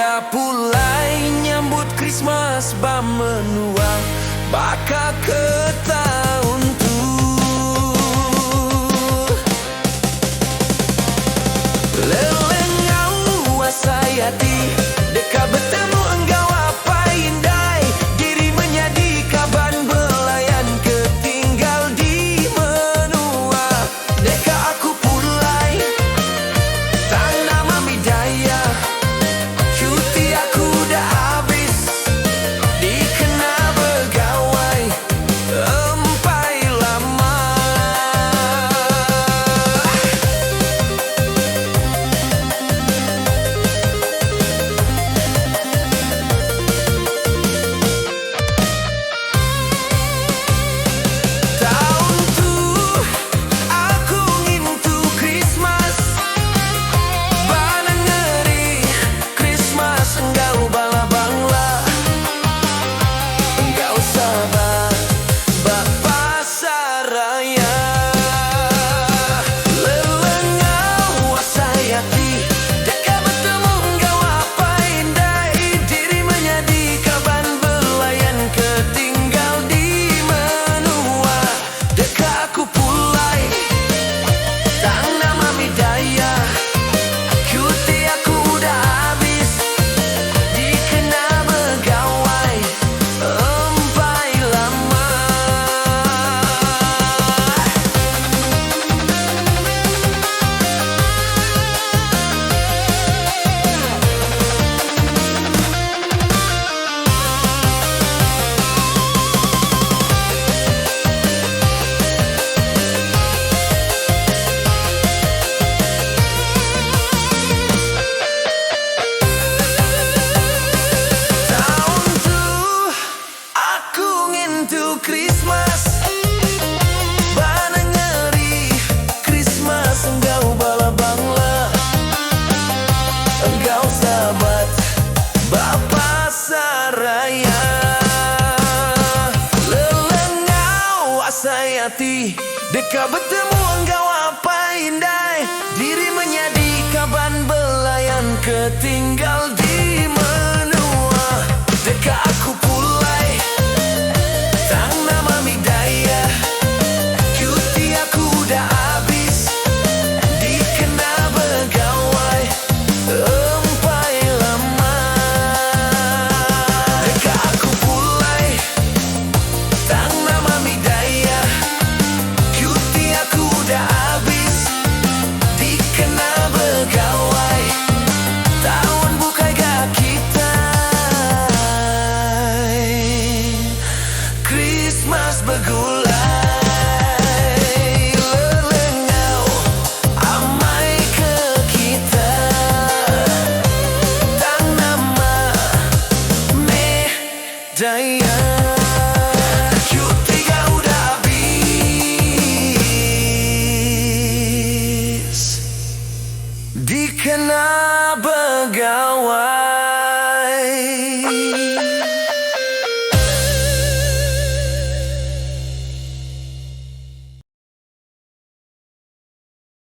udah pulai nyambut Christmas ba menua bakal ke tahun tu. Lelengau wasayati deka bertemu engkau apa indai diri menjadi kaban belayan ketinggal di menua deka aku pulai tanda mamidaya cuti aku dah habis dikena begawai empai lama. Tahun tu aku ngintu Christmas bana ngeri Christmas engkau bala bangla engkau sabar bapa saraya lelengau wasayati deka bertemu engkau apa indai diri menjadi kaban belayan ketinggal di menua deka aku pulai tanda mamidaya cuti aku udah habis dikena begawai empai lama. Tahun tu aku ngintu Christmas bana ngeri Christmas engkau bala bangla engkau sahabat bapa saraya lelengau asayati deka bertemu engkau apa indai diri menjadi kaban belayan ketinggal di menua deka aku pulai tanda mamidaya cuti aku udah habis dikena begawai empai lama deka aku pulai tanda mamidaya cuti aku udah habis dikena begawai tahun bukai gak kita Christmas begulai lelengau amai ke kita tang nama medaya cuti gak udah habis dikena begawai